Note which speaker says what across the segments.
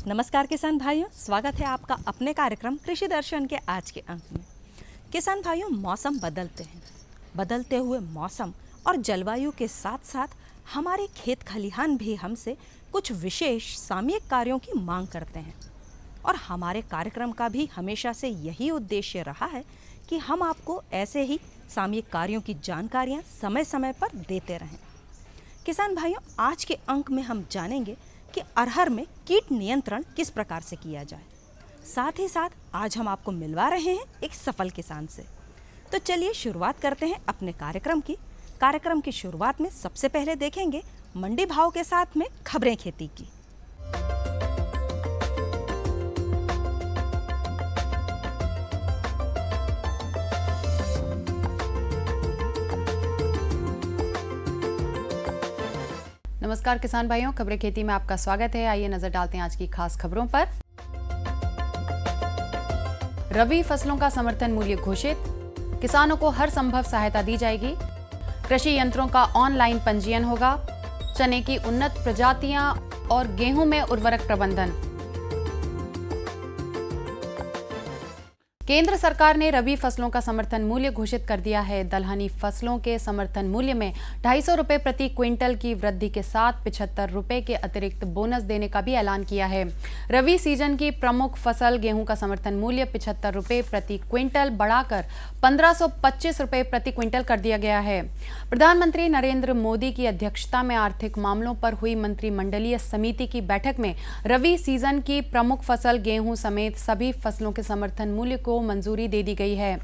Speaker 1: नमस्कार किसान भाइयों, स्वागत है आपका अपने कार्यक्रम कृषि दर्शन के आज के अंक में। किसान भाइयों, मौसम बदलते हैं। बदलते हुए मौसम और जलवायु के साथ साथ हमारे खेत खलिहान भी हमसे कुछ विशेष सामयिक कार्यों की मांग करते हैं और हमारे कार्यक्रम का भी हमेशा से यही उद्देश्य रहा है कि हम आपको ऐसे ही सामयिक कार्यों की जानकारियाँ समय समय पर देते रहें। किसान भाइयों, आज के अंक में हम जानेंगे कि अरहर में कीट नियंत्रण किस प्रकार से किया जाए। साथ ही साथ आज हम आपको मिलवा रहे हैं एक सफल किसान से। तो चलिए शुरुआत करते हैं अपने कार्यक्रम की शुरुआत में सबसे पहले देखेंगे मंडी भाव के साथ में खबरें खेती की।
Speaker 2: नमस्कार किसान भाइयों, खबरें खेती में आपका स्वागत है। आइए नजर डालते हैं आज की खास खबरों पर। रबी फसलों का समर्थन मूल्य घोषित, किसानों को हर संभव सहायता दी जाएगी। कृषि यंत्रों का ऑनलाइन पंजीयन होगा। चने की उन्नत प्रजातियां और गेहूं में उर्वरक प्रबंधन। केंद्र सरकार ने रबी फसलों का समर्थन मूल्य घोषित कर दिया है। दलहनी फसलों के समर्थन मूल्य में 250 रुपए प्रति क्विंटल की वृद्धि के साथ 75 रुपए के अतिरिक्त बोनस देने का भी ऐलान किया है। रबी सीजन की प्रमुख फसल गेहूं का समर्थन मूल्य 75 रुपए प्रति क्विंटल बढ़ाकर 1525 रुपए प्रति क्विंटल कर दिया गया है। प्रधानमंत्री नरेंद्र मोदी की अध्यक्षता में आर्थिक मामलों पर हुई मंत्रिमंडलीय समिति की बैठक में रबी सीजन की प्रमुख फसल गेहूं समेत सभी फसलों के समर्थन मूल्य को मंजूरी दे दी गई है।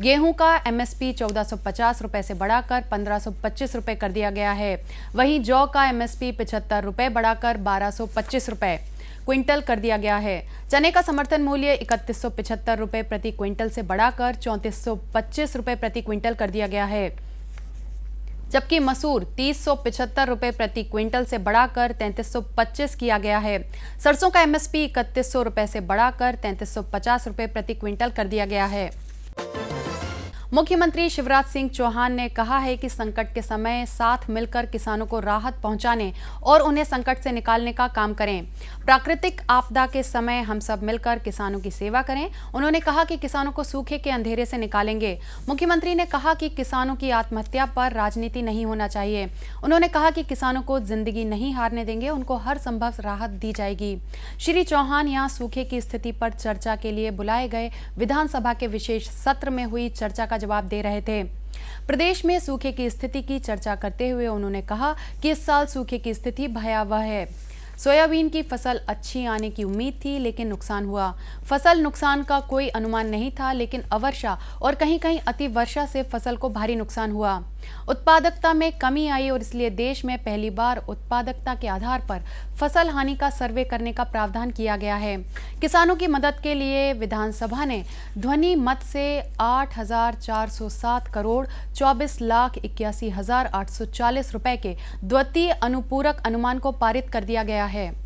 Speaker 2: गेहूं का एमएसपी 1450 रुपए से बढ़ाकर 1525 रुपए कर दिया गया है। वहीं जौ का एमएसपी 75 रुपए बढ़ाकर 1225 रुपए क्विंटल कर दिया गया है। चने का समर्थन मूल्य 3175 रुपए प्रति क्विंटल से बढ़ाकर 3425 रुपए प्रति क्विंटल कर दिया गया है, जबकि मसूर 3075 रुपए प्रति क्विंटल से बढ़ाकर 3325 किया गया है। सरसों का एमएसपी 3100 रुपए से बढ़ाकर 3350 रुपए प्रति क्विंटल कर दिया गया है। मुख्यमंत्री शिवराज सिंह चौहान ने कहा है कि संकट के समय साथ मिलकर किसानों को राहत पहुंचाने और उन्हें संकट से निकालने का काम करें। प्राकृतिक आपदा के समय हम सब मिलकर किसानों की सेवा करें। उन्होंने कहा कि किसानों को सूखे के अंधेरे से निकालेंगे। मुख्यमंत्री ने कहा कि किसानों की आत्महत्या पर राजनीति नहीं होना चाहिए। उन्होंने कहा कि किसानों को जिंदगी नहीं हारने देंगे, उनको हर संभव राहत दी जाएगी। श्री चौहान यहां सूखे की स्थिति पर चर्चा के लिए बुलाए गए विधानसभा के विशेष सत्र में हुई चर्चा का जवाब दे रहे थे। प्रदेश में सूखे की स्थिति की चर्चा करते हुए उन्होंने कहा कि इस साल सूखे की स्थिति भयावह है। सोयाबीन की फसल अच्छी आने की उम्मीद थी, लेकिन नुकसान हुआ। फसल नुकसान का कोई अनुमान नहीं था, लेकिन अवर्षा और कहीं कहीं अति वर्षा से फसल को भारी नुकसान हुआ। उत्पादकता में कमी आई और इसलिए देश में पहली बार उत्पादकता के आधार पर फसल हानि का सर्वे करने का प्रावधान किया गया है। किसानों की मदद के लिए विधानसभा ने ध्वनि मत से 8,407 करोड़ 24,81,840 रुपए के द्वितीय अनुपूरक अनुमान को पारित कर दिया गया है।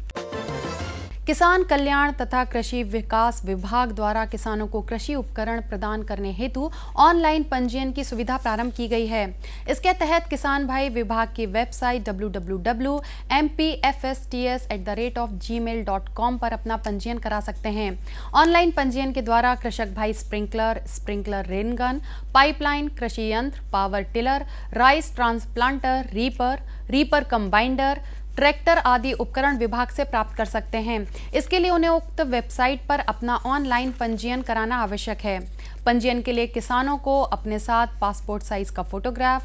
Speaker 2: किसान कल्याण तथा कृषि विकास विभाग द्वारा किसानों को कृषि उपकरण प्रदान करने हेतु ऑनलाइन पंजीयन की सुविधा प्रारंभ की गई है। इसके तहत किसान भाई विभाग की वेबसाइट www.mpfsts@gmail.com पर अपना पंजीयन करा सकते हैं। ऑनलाइन पंजीयन के द्वारा कृषक भाई स्प्रिंकलर रेनगन, पाइपलाइन, कृषि यंत्र, power tiller, rice transplanter, reaper combiner, tractor आदि उपकरण विभाग से प्राप्त कर सकते हैं। इसके लिए उन्हें उक्त वेबसाइट पर अपना ऑनलाइन पंजीयन कराना आवश्यक है। पंजीयन के लिए किसानों को अपने साथ पासपोर्ट साइज का photograph,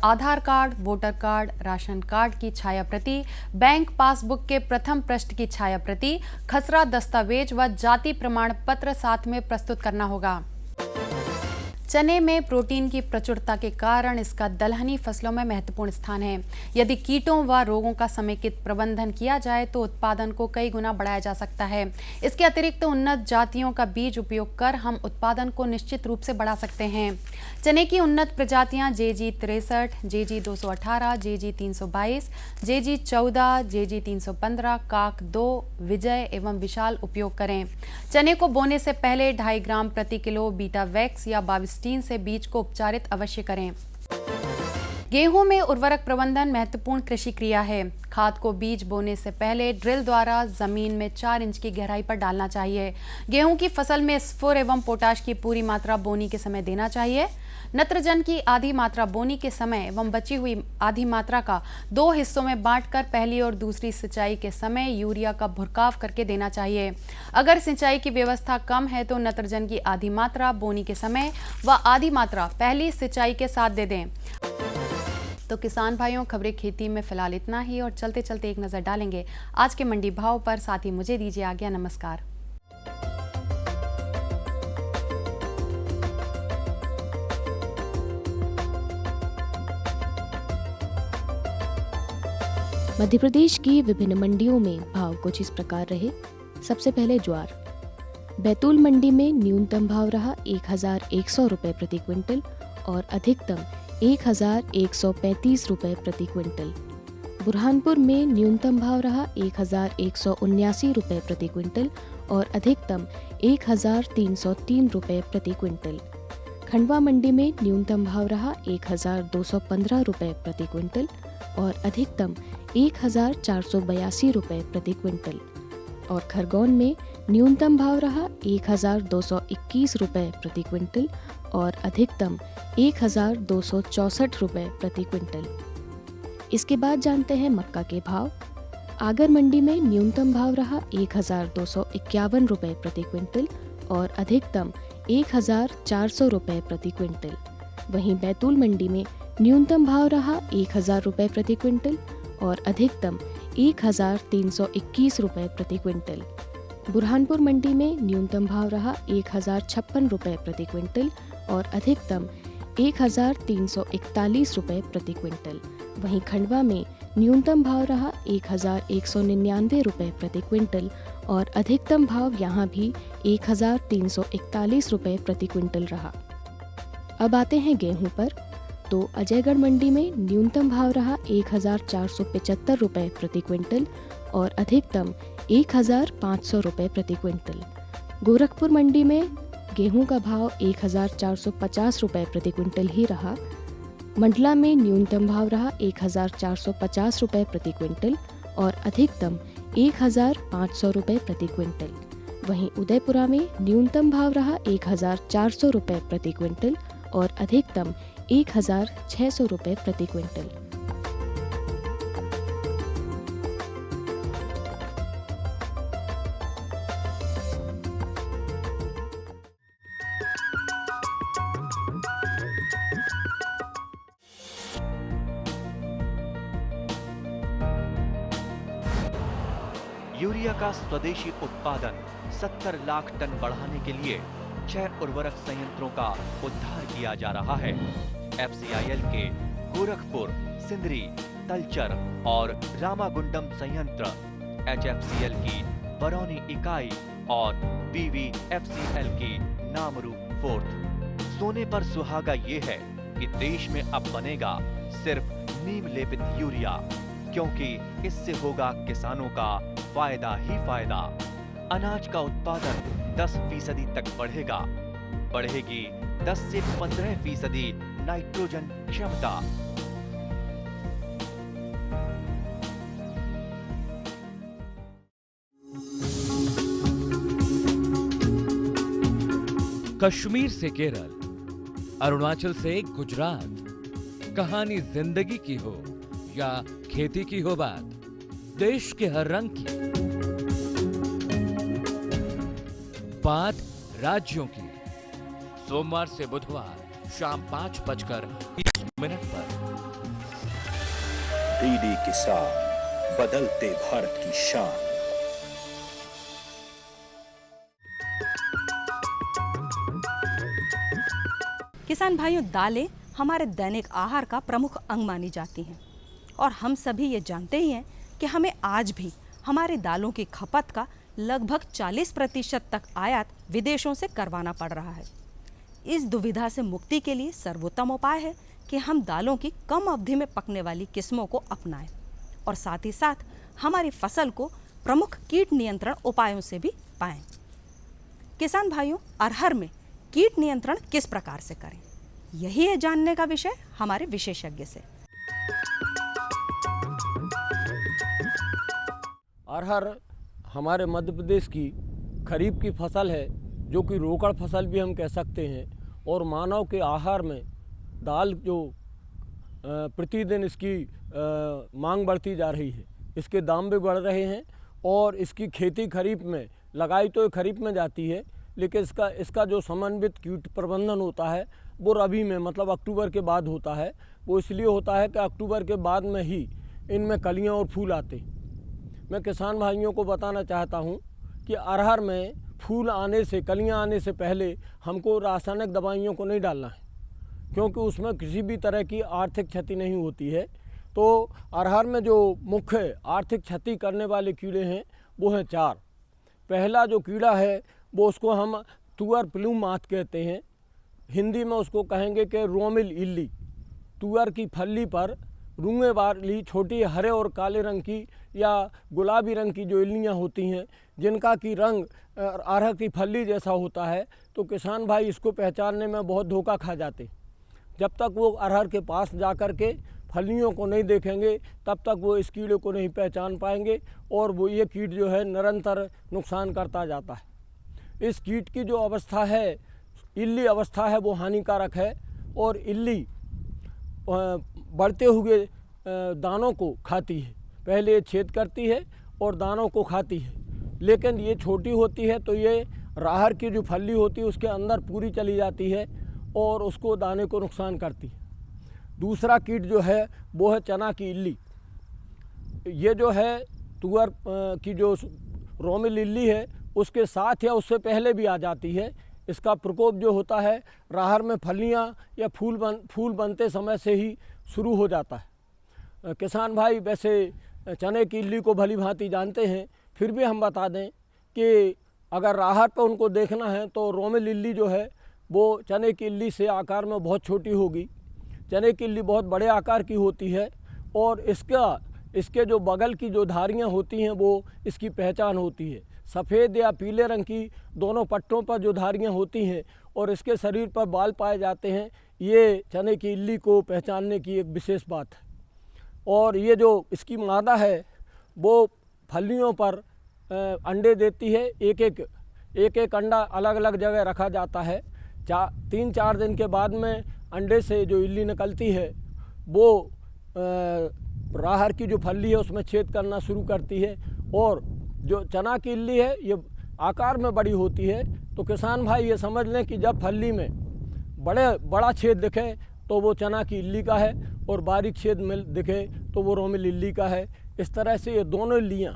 Speaker 2: Aadhaar card, voter card, ration card की छाया प्रति, बैंक पासबुक के प्रथम पृष्ठ की छाया प्रति, खसरा दस्तावेज व जाति प्रमाण पत्र साथ में प्रस्तुत करना होगा। चने में प्रोटीन की प्रचुरता के कारण इसका दलहनी फसलों में महत्वपूर्ण स्थान है। यदि कीटों व रोगों का समेकित प्रबंधन किया जाए तो उत्पादन को कई गुना बढ़ाया जा सकता है। इसके अतिरिक्त उन्नत जातियों का बीज उपयोग कर हम उत्पादन को निश्चित रूप से बढ़ा सकते हैं। चने की उन्नत प्रजातियां JG 63, JG 218, JG 322, JG 14, JG 315, काक 2, विजय एवं विशाल उपयोग करें। चने को बोने से पहले 2.5 ग्राम प्रति किलो बीटा वैक्स या बाविस्टीन से बीज को उपचारित अवश्य करें। गेहूं में उर्वरक प्रबंधन महत्वपूर्ण कृषि क्रिया है। खाद को बीज बोने से पहले ड्रिल द्वारा जमीन में 4 इंच की गहराई पर डालना चाहिए। गेहूं की फसल में स्फुर एवं पोटाश की पूरी मात्रा बोनी के समय देना चाहिए। नत्रजन की आधी मात्रा बोनी के समय एवं बची हुई आधी मात्रा का 2 हिस्सों में बांटकर पहली और दूसरी सिंचाई के समय यूरिया का भुरकाव करके देना चाहिए। अगर सिंचाई की व्यवस्था कम है तो नत्रजन की आधी मात्रा बोनी के समय व आधी मात्रा पहली सिंचाई के साथ दे दें। तो किसान भाइयों, खबरें खेती में फिलहाल इतना ही और चलते चलते एक नज़र डालेंगे आज के मंडी भाव पर। साथ ही मुझे दीजिए आज्ञा। नमस्कार।
Speaker 3: मध्य प्रदेश की विभिन्न मंडियों में भाव कुछ इस प्रकार रहे। सबसे पहले ज्वार। बैतूल मंडी में न्यूनतम भाव रहा 1100 रुपये प्रति क्विंटल और अधिकतम 1135 रुपये प्रति क्विंटल। बुरहानपुर में न्यूनतम भाव रहा 1179 रुपये प्रति क्विंटल और अधिकतम 1303 रुपये प्रति क्विंटल। खंडवा मंडी में न्यूनतम भाव रहा 1215 रुपये प्रति क्विंटल और अधिकतम 1482 रुपये प्रति क्विंटल। और खरगोन में न्यूनतम भाव रहा 1221 रुपये प्रति क्विंटल और अधिकतम 1264 रुपये प्रति क्विंटल। इसके बाद जानते हैं मक्का के भाव। आगर मंडी में न्यूनतम भाव रहा 1251 रुपये प्रति क्विंटल और अधिकतम 1400 रुपये प्रति क्विंटल। वहीं बैतूल मंडी में न्यूनतम भाव रहा 1000 रुपये प्रति क्विंटल और अधिकतम 1321 रुपये प्रति क्विंटल। बुरहानपुर मंडी में न्यूनतम भाव रहा 1056 रुपये प्रति क्विंटल और अधिकतम 1341 रुपये प्रति क्विंटल। वहीं खंडवा में न्यूनतम भाव रहा 1199 रुपये प्रति क्विंटल और अधिकतम भाव यहाँ भी 1341 रुपये प्रति क्विंटल रहा। अब आते हैं गेहूं पर। तो अजयगढ़ मंडी में न्यूनतम भाव रहा 1475 रुपये प्रति क्विंटल और अधिकतम 1500 रुपये प्रति क्विंटल। गोरखपुर मंडी में गेहूं का भाव 1450 रुपये प्रति क्विंटल ही रहा। मंडला में न्यूनतम भाव रहा 1450 रुपये प्रति क्विंटल और अधिकतम 1500 रुपये प्रति क्विंटल। वहीं उदयपुरा में न्यूनतम भाव रहा 1400 रुपये प्रति क्विंटल और अधिकतम 1600 रुपये प्रति क्विंटल।
Speaker 4: यूरिया का स्वदेशी उत्पादन 70 लाख टन बढ़ाने के लिए 6 उर्वरक संयंत्रों का उद्धार किया जा रहा है। FCIL के गोरखपुर, सिंदरी, तलचर और रामागुंडम संयंत्र, HFCL की बरौनी इकाई और PVFCL की नामरू फोर्थ। सोने पर सुहागा ये है कि देश में अब बनेगा सिर्फ नीम लेपित यूरिया, क्योंकि इससे होगा किसानों का फायदा ही फायदा। अनाज का उत्पादन 10% तक बढ़ेगा। बढ़ेगी 10 से 15% नाइट्रोजन क्षमता।
Speaker 5: कश्मीर से केरल, अरुणाचल से गुजरात, कहानी जिंदगी की हो या खेती की हो बात, देश के हर रंग की बात राज्यों की। सोमवार से बुधवार शाम 5:30 पर
Speaker 6: डीडी किसान, बदलते भारत की शान।
Speaker 1: किसान भाइयों, दालें हमारे दैनिक आहार का प्रमुख अंग मानी जाती हैं और हम सभी ये जानते ही हैं कि हमें आज भी हमारी दालों की खपत का लगभग 40% तक आयात विदेशों से करवाना पड़ रहा है। इस दुविधा से मुक्ति के लिए सर्वोत्तम उपाय है कि हम दालों की कम अवधि में पकने वाली किस्मों को अपनाएं और साथ ही साथ हमारी फसल को प्रमुख कीट नियंत्रण उपायों से भी पाएं। किसान भाइयों, अरहर में कीट नियंत्रण किस प्रकार से करें, यही है जानने का विषय हमारे विशेषज्ञ से।
Speaker 7: अरहर हमारे मध्य प्रदेश की खरीफ की फसल है, जो कि रोकड़ फसल भी हम कह सकते हैं। और मानव के आहार में दाल जो प्रतिदिन इसकी मांग बढ़ती जा रही है, इसके दाम भी बढ़ रहे हैं। और इसकी खेती खरीफ में लगाई तो खरीफ में जाती है, लेकिन इसका जो समन्वित कीट प्रबंधन होता है वो रबी में, मतलब अक्टूबर के बाद होता है। वो इसलिए होता है कि अक्टूबर के बाद में ही इनमें कलियां और फूल आते। मैं किसान भाइयों को बताना चाहता हूं कि अरहर में फूल आने से, कलियां आने से पहले हमको रासायनिक दवाइयों को नहीं डालना है, क्योंकि उसमें किसी भी तरह की आर्थिक क्षति नहीं होती है। तो अरहर में जो मुख्य आर्थिक क्षति करने वाले कीड़े हैं वो हैं 4। पहला जो कीड़ा है वो उसको हम तुअर प्लूम माथ कहते हैं, हिंदी में उसको कहेंगे कि रोमिल इल्ली। तुअर की फली पर रूंगे वाली छोटी हरे और काले रंग की या गुलाबी रंग की जो इल्लियाँ होती हैं, जिनका की रंग अरहर की फली जैसा होता है, तो किसान भाई इसको पहचानने में बहुत धोखा खा जाते। जब तक वो अरहर के पास जा कर के फलियों को नहीं देखेंगे तब तक वो इस कीड़े को नहीं पहचान पाएंगे, और वो ये कीट जो है निरंतर नुकसान करता जाता है। इस कीट की जो अवस्था है, इल्ली अवस्था है, वो हानिकारक है। और इल्ली बढ़ते हुए दानों को खाती है, पहले ये छेद करती है और दानों को खाती है, लेकिन ये छोटी होती है तो ये राहर की जो फली होती है उसके अंदर पूरी चली जाती है और उसको दाने को नुकसान करती है। दूसरा कीट जो है वो है चना की इल्ली। ये जो है तुअर की जो रोमिल इल्ली है उसके साथ या उससे पहले भी आ जाती है। इसका प्रकोप जो होता है राहर में फलियां या फूल बनते समय से ही शुरू हो जाता है। किसान भाई वैसे चने की इल्ली को भली भांति जानते हैं, फिर भी हम बता दें कि अगर राहर पर उनको देखना है तो रोमिल इल्ली जो है वो चने की इल्ली से आकार में बहुत छोटी होगी। चने की इल्ली बहुत बड़े आकार की होती है और इसके जो बगल की जो धारियाँ होती हैं वो इसकी पहचान होती है। सफ़ेद या पीले रंग की दोनों पट्टों पर जो धारियाँ होती हैं और इसके शरीर पर बाल पाए जाते हैं, ये चने की इल्ली को पहचानने की एक विशेष बात है। और ये जो इसकी मादा है वो फलियों पर अंडे देती है। एक एक अंडा अलग अलग जगह रखा जाता है। 3-4 दिन के बाद में अंडे से जो इल्ली निकलती है वो राहर की जो फली है उसमें छेद करना शुरू करती है। और जो चना की इल्ली है ये आकार में बड़ी होती है, तो किसान भाई ये समझ लें कि जब फली में बड़ा छेद दिखे तो वो चना की इल्ली का है और बारीक छेद में दिखे तो वो रोमिल इल्ली का है। इस तरह से ये दोनों इल्लियाँ,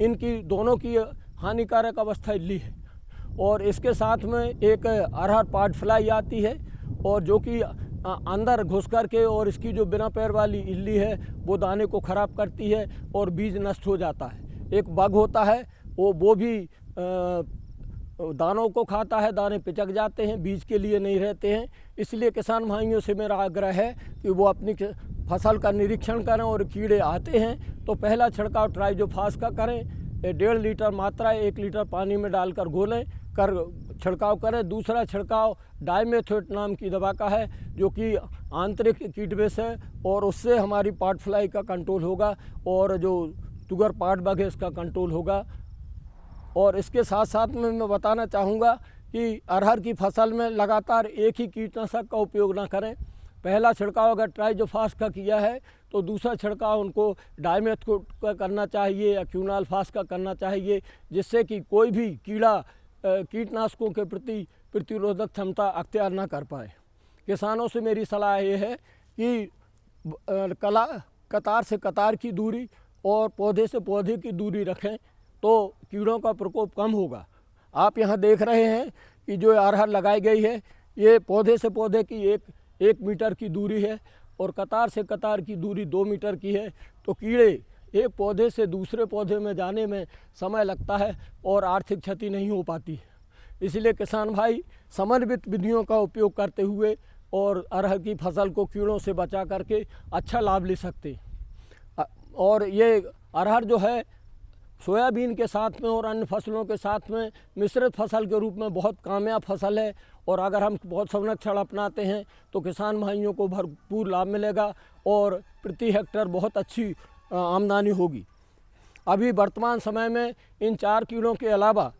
Speaker 7: इनकी दोनों की हानिकारक अवस्था इल्ली है। और इसके साथ में एक अरहर पाट फ्लाई आती है और जो कि अंदर घुस कर के और इसकी जो बिना पैर वाली इल्ली है वो दाने को ख़राब करती है और बीज नष्ट हो जाता है। एक बग होता है वो भी दानों को खाता है, दाने पिचक जाते हैं, बीज के लिए नहीं रहते हैं। इसलिए किसान भाइयों से मेरा आग्रह है कि वो अपनी फसल का निरीक्षण करें और कीड़े आते हैं तो पहला छिड़काव ट्राइजोफास का करें। 1.5 लीटर मात्रा 1 लीटर पानी में डालकर घोलें कर छिड़काव करें। दूसरा छिड़काव डाइमेथोएट नाम की दवा का है जो कि आंतरिक कीटविष है और उससे हमारी पाट फ्लाई का कंट्रोल होगा और जो तुगर पाट बग है इसका कंट्रोल होगा। और इसके साथ साथ में मैं बताना चाहूँगा कि अरहर की फसल में लगातार एक ही कीटनाशक का उपयोग ना करें। पहला छिड़काव अगर ट्राइजोफास का किया है तो दूसरा छिड़काव उनको डाइमेथोएट का करना चाहिए या क्यूनाल्फास का करना चाहिए, जिससे कि कोई भी कीड़ा कीटनाशकों के प्रति प्रतिरोधक क्षमता अख्तियार ना कर पाए। किसानों से मेरी सलाह ये है कि कतार से कतार की दूरी और पौधे से पौधे की दूरी रखें तो कीड़ों का प्रकोप कम होगा। आप यहाँ देख रहे हैं कि जो अरहर लगाई गई है ये पौधे से पौधे की एक मीटर की दूरी है और कतार से कतार की दूरी 2 मीटर की है। तो कीड़े एक पौधे से दूसरे पौधे में जाने में समय लगता है और आर्थिक क्षति नहीं हो पाती है। इसलिए किसान भाई समन्वित विधियों का उपयोग करते हुए और अरहर की फसल को कीड़ों से बचा करके अच्छा लाभ ले सकते हैं। और ये अरहर जो है सोयाबीन के साथ में और अन्य फसलों के साथ में मिश्रित फसल के रूप में बहुत कामयाब फसल है और अगर हम बहुत संरक्षण अपनाते हैं तो किसान भाइयों को भरपूर लाभ मिलेगा और प्रति हेक्टेयर बहुत अच्छी आमदनी होगी। अभी वर्तमान समय में इन 4 कीड़ों के अलावा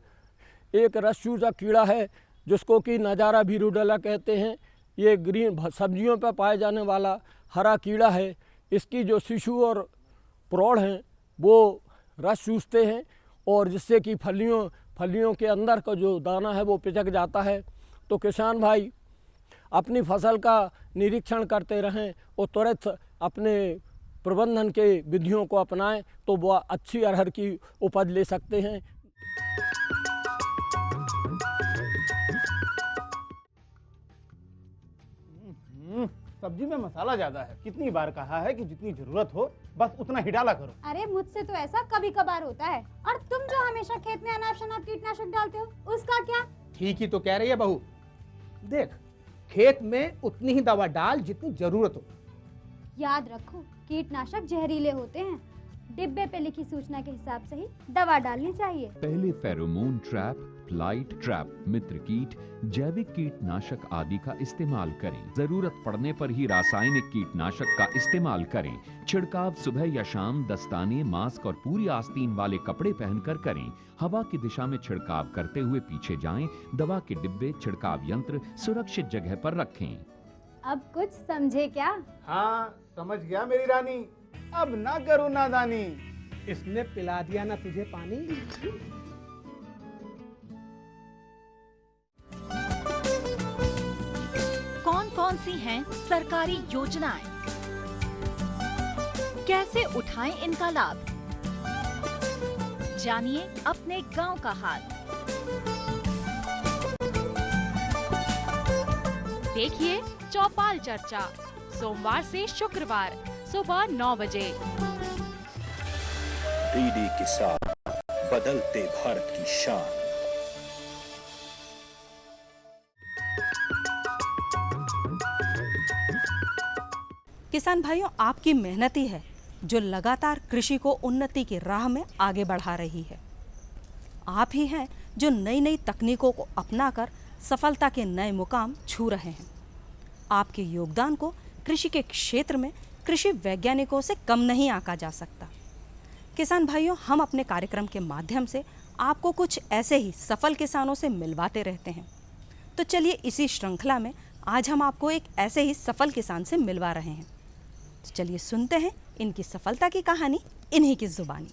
Speaker 7: एक रस चूसा कीड़ा है जिसको कि नजारा भी रूडेला कहते हैं। ये ग्रीन सब्जियों पर पाए जाने वाला हरा कीड़ा है। इसकी जो शिशु और प्रौढ़ हैं वो रस चूसते हैं और जिससे कि फलियों के अंदर का जो दाना है वो पिचक जाता है। तो किसान भाई अपनी फसल का निरीक्षण करते रहें और तुरंत अपने प्रबंधन के विधियों को अपनाएं तो वो अच्छी अरहर की उपज ले सकते हैं।
Speaker 8: सब्जी में मसाला ज्यादा है। कितनी बार कहा है कि जितनी जरूरत हो बस उतना ही डाला करो।
Speaker 9: अरे मुझसे तो ऐसा कभी कभार होता है। और तुम जो हमेशा खेत में अनाप शनाप कीटनाशक डालते हो उसका क्या?
Speaker 8: ठीक ही तो कह रही है बहू। देख, खेत में उतनी ही दवा डाल जितनी जरूरत हो।
Speaker 9: याद रखो, कीटनाशक जहरीले होते हैं। डिब्बे पे लिखी सूचना के हिसाब से ही दवा डालनी चाहिए।
Speaker 10: पहले फेरोमोन ट्रैप, लाइट ट्रैप, मित्र कीट, जैविक कीटनाशक आदि का इस्तेमाल करें। जरूरत पड़ने पर ही रासायनिक कीटनाशक का इस्तेमाल करें। छिड़काव सुबह या शाम दस्ताने, मास्क और पूरी आस्तीन वाले कपड़े पहनकर करें। हवा की दिशा में छिड़काव करते हुए पीछे जाएं। दवा के डिब्बे, छिड़काव यंत्र सुरक्षित जगह पर रखें।
Speaker 9: अब कुछ समझे क्या?
Speaker 8: हाँ, समझ गया मेरी रानी। अब ना करो नादानी। इसने पिला दिया ना तुझे पानी।
Speaker 11: कौन कौन सी हैं सरकारी योजनाएं? कैसे उठाएं इनका लाभ? जानिए अपने गांव का हाल। देखिए चौपाल चर्चा, सोमवार से शुक्रवार सुबह 9 बजे।
Speaker 6: डीडी किसान, बदलते भारत की शान।
Speaker 1: किसान भाइयों, आपकी मेहनत ही है जो लगातार कृषि को उन्नति की राह में आगे बढ़ा रही है। आप ही हैं जो नई नई तकनीकों को अपनाकर सफलता के नए मुकाम छू रहे हैं। आपके योगदान को कृषि के क्षेत्र में कृषि वैज्ञानिकों से कम नहीं आंका जा सकता। किसान भाइयों, हम अपने कार्यक्रम के माध्यम से आपको कुछ ऐसे ही सफल किसानों से मिलवाते रहते हैं। तो चलिए इसी श्रृंखला में आज हम आपको एक ऐसे ही सफल किसान से मिलवा रहे हैं। तो चलिए सुनते हैं इनकी सफलता की कहानी इन्हीं की जुबानी।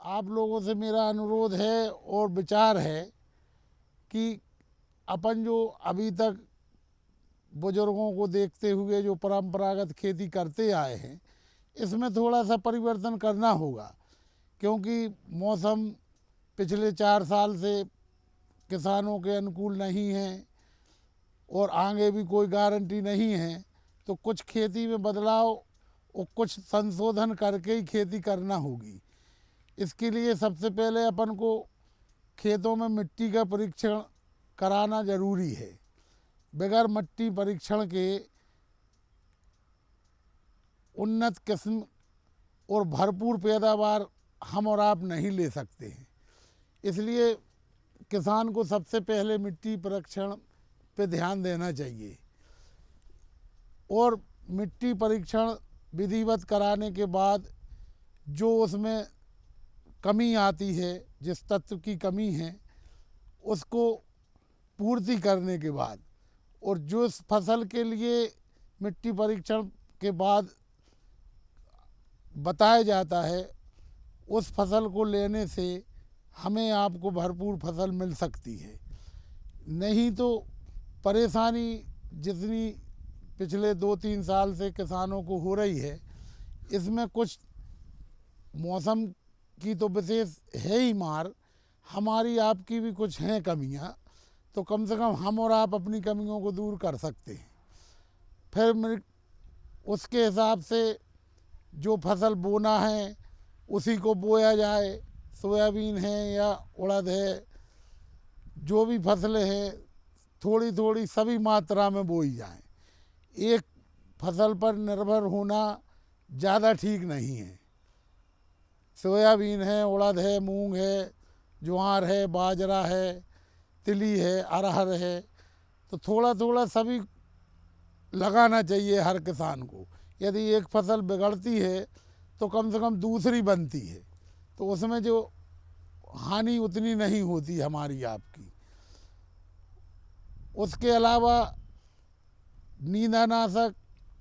Speaker 12: आप लोगों से मेरा अनुरोध है और विचार है कि अपन जो अभी तक बुजुर्गों को देखते हुए जो परंपरागत खेती करते आए हैं, इसमें थोड़ा सा परिवर्तन करना होगा, क्योंकि मौसम पिछले 4 साल से किसानों के अनुकूल नहीं है और आगे भी कोई गारंटी नहीं है। तो कुछ खेती में बदलाव और कुछ संशोधन करके ही खेती करना होगी। इसके लिए सबसे पहले अपन को खेतों में मिट्टी का परीक्षण कराना ज़रूरी है। बगैर मिट्टी परीक्षण के उन्नत किस्म और भरपूर पैदावार हम और आप नहीं ले सकते हैं। इसलिए किसान को सबसे पहले मिट्टी परीक्षण पे ध्यान देना चाहिए और मिट्टी परीक्षण विधिवत कराने के बाद जो उसमें कमी आती है, जिस तत्व की कमी है, उसको पूर्ति करने के बाद और जो इस फसल के लिए मिट्टी परीक्षण के बाद बताया जाता है, उस फसल को लेने से हमें आपको भरपूर फसल मिल सकती है। नहीं तो परेशानी जितनी पिछले 2-3 साल से किसानों को हो रही है, इसमें कुछ मौसम की तो विशेष है ही मार, हमारी आपकी भी कुछ हैं कमियां, तो कम से कम हम और आप अपनी कमियों को दूर कर सकते हैं। फिर उसके हिसाब से जो फसल बोना है उसी को बोया जाए। सोयाबीन है या उड़द है, जो भी फसलें हैं थोड़ी थोड़ी सभी मात्रा में बोई जाएं। एक फसल पर निर्भर होना ज़्यादा ठीक नहीं है। सोयाबीन है, उड़द है, मूंग है, ज्वार है, बाजरा है, तिली है, अरहर है, तो थोड़ा थोड़ा सभी लगाना चाहिए हर किसान को। यदि एक फसल बिगड़ती है तो कम से कम दूसरी बनती है, तो उसमें जो हानि उतनी नहीं होती हमारी आपकी। उसके अलावा नींदानाशक,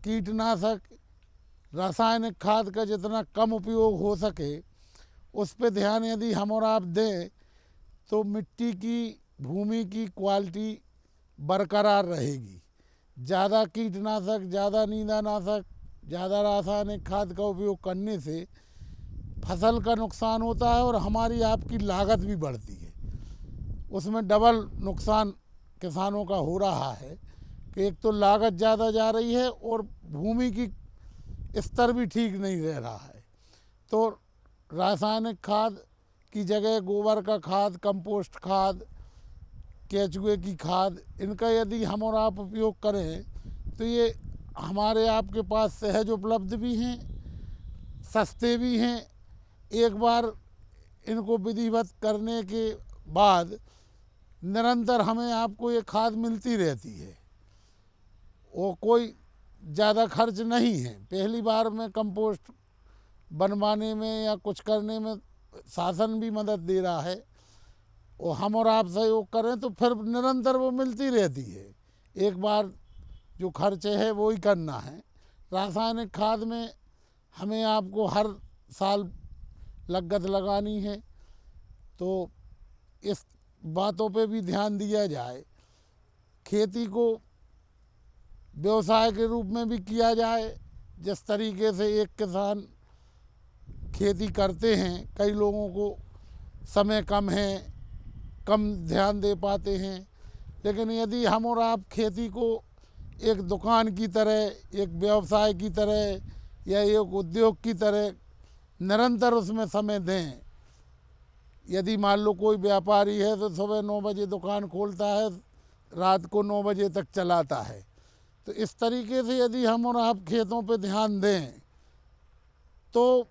Speaker 12: कीटनाशक, रासायनिक खाद का जितना कम उपयोग हो सके उस पर ध्यान यदि हम और आप दें तो मिट्टी की, भूमि की क्वालिटी बरकरार रहेगी। ज़्यादा कीटनाशक, ज़्यादा नींदानाशक, ज़्यादा रासायनिक खाद का उपयोग करने से फसल का नुकसान होता है और हमारी आपकी लागत भी बढ़ती है। उसमें डबल नुकसान किसानों का हो रहा है कि एक तो लागत ज़्यादा जा रही है और भूमि की स्तर भी ठीक नहीं रह रहा है। तो रासायनिक खाद की जगह गोबर का खाद, कंपोस्ट खाद, केचुए की खाद, इनका यदि हम और आप उपयोग करें तो ये हमारे आपके पास सहज उपलब्ध भी हैं, सस्ते भी हैं। एक बार इनको विधिवत करने के बाद निरंतर हमें आपको ये खाद मिलती रहती है और कोई ज़्यादा खर्च नहीं है। पहली बार में कंपोस्ट बनवाने में या कुछ करने में शासन भी मदद दे रहा है और हम और आप सहयोग करें तो फिर निरंतर वो मिलती रहती है। एक बार जो खर्चे है वो ही करना है। रासायनिक खाद में हमें आपको हर साल लागत लगानी है, तो इस बातों पे भी ध्यान दिया जाए। खेती को व्यवसाय के रूप में भी किया जाए। जिस तरीके से एक किसान खेती करते हैं, कई लोगों को समय कम है, कम ध्यान दे पाते हैं, लेकिन यदि हम और आप खेती को एक दुकान की तरह, एक व्यवसाय की तरह या एक उद्योग की तरह निरंतर उसमें समय दें। यदि मान लो कोई व्यापारी है तो सुबह 9 बजे दुकान खोलता है, रात को 9 बजे तक चलाता है, तो इस तरीके से यदि हम और आप खेतों पे ध्यान दें तो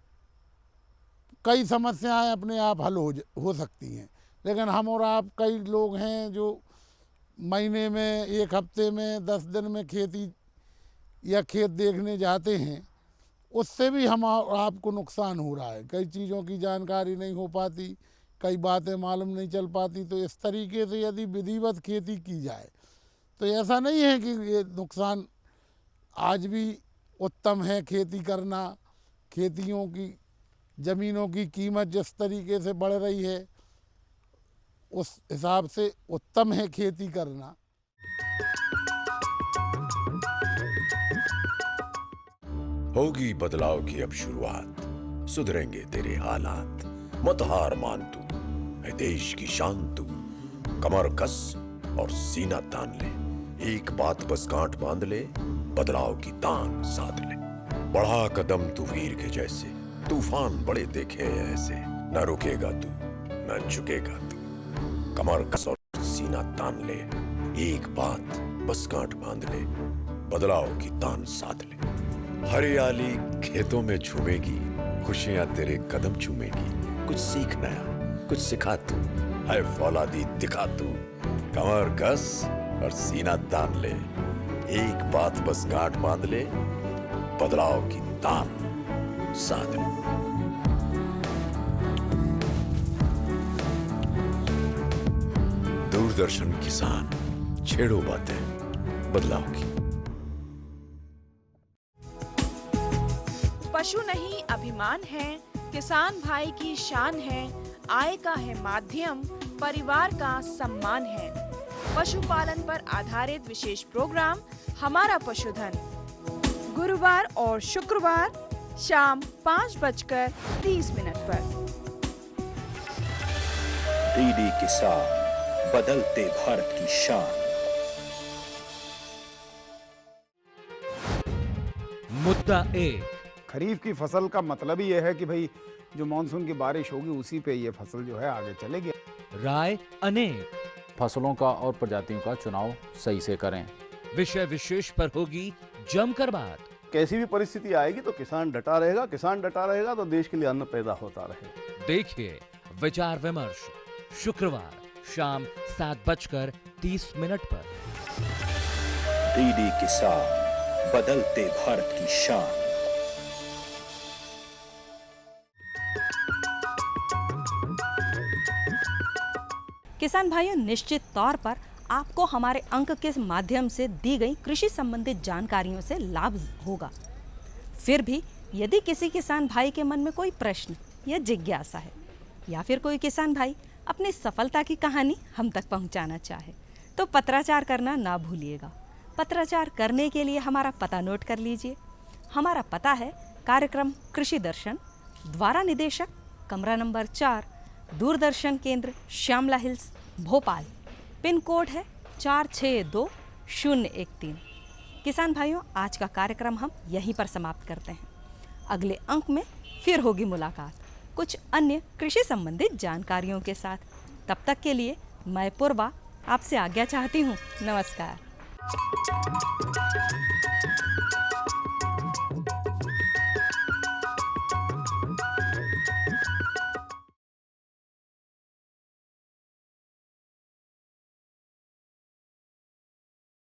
Speaker 12: कई समस्याएं अपने आप हल हो सकती हैं। लेकिन हम और आप कई लोग हैं जो महीने में, एक हफ्ते में, 10 दिन में खेती या खेत देखने जाते हैं, उससे भी हम और आपको नुकसान हो रहा है। कई चीज़ों की जानकारी नहीं हो पाती, कई बातें मालूम नहीं चल पाती। तो इस तरीके से यदि विधिवत खेती की जाए तो ऐसा नहीं है कि ये नुकसान, आज भी उत्तम है खेती करना। खेतियों की, ज़मीनों की कीमत जिस तरीके से बढ़ रही है उस हिसाब से उत्तम है खेती करना।
Speaker 6: होगी बदलाव की अब शुरुआत, सुधरेंगे तेरे हालात। मत हार मान तू, है देश की शान तू। कमर कस और सीना तान ले, एक बात बस गांठ बांध ले, बदलाव की तान साध ले। बढ़ा कदम तू वीर के जैसे, तूफान बड़े देखे हैं ऐसे। न रुकेगा तू, न झुकेगा तू। कमर कस और सीना तान ले, एक बात बस गांठ बांध ले, बदलाव की तान साध ले। हरियाली खेतों में झूमेगी, खुशियां तेरे कदम चूमेगी। कुछ सीख नया, कुछ सिखा तू, है फौलादी दिखा तू। कमर कस और सीना तान ले, एक बात बस गांठ बांध ले, बदलाव की तान साध ले। दूरदर्शन किसान, छेड़ो बातें बदलाव की।
Speaker 11: पशु नहीं अभिमान है, किसान भाई की शान है। आय का है माध्यम, परिवार का सम्मान है। पशुपालन पर आधारित विशेष प्रोग्राम हमारा पशुधन, गुरुवार और शुक्रवार शाम 5:30 पर।
Speaker 6: डीडी किसान, बदलते भारत की शान।
Speaker 5: मुद्दा 1,
Speaker 8: खरीफ की फसल का मतलब ही यह है कि भाई जो मानसून की बारिश होगी उसी पे ये फसल जो है आगे चलेगी।
Speaker 5: राय अनेक,
Speaker 13: फसलों का और प्रजातियों का चुनाव सही से करें।
Speaker 5: विषय विशेष पर होगी जमकर बात।
Speaker 14: कैसी भी परिस्थिति आएगी तो किसान डटा रहेगा, किसान डटा रहेगा तो देश के लिए अन्न पैदा होता रहेगा।
Speaker 5: देखिए विचार विमर्श शुक्रवार शाम 7:30 पर।
Speaker 6: डीडी किसान,
Speaker 15: बदलते भारत की शान।
Speaker 1: किसान भाइयों, निश्चित तौर पर आपको हमारे अंक के माध्यम से दी गई कृषि संबंधित जानकारियों से लाभ होगा। फिर भी यदि किसी किसान भाई के मन में कोई प्रश्न या जिज्ञासा है, या फिर कोई किसान भाई अपनी सफलता की कहानी हम तक पहुंचाना चाहे, तो पत्राचार करना ना भूलिएगा। पत्राचार करने के लिए हमारा पता नोट कर लीजिए। हमारा पता है कार्यक्रम कृषि दर्शन, द्वारा निदेशक, कमरा number 4, Doordarshan Kendra, Shyamla Hills, Bhopal. Pin code है 462013। किसान भाइयों, आज का कार्यक्रम हम यहीं पर समाप्त करते हैं। अगले अंक में फिर होगी मुलाकात कुछ अन्य कृषि संबंधित जानकारियों के साथ। तब तक के लिए मैं पूर्वा आपसे आज्ञा चाहती हूँ। नमस्कार।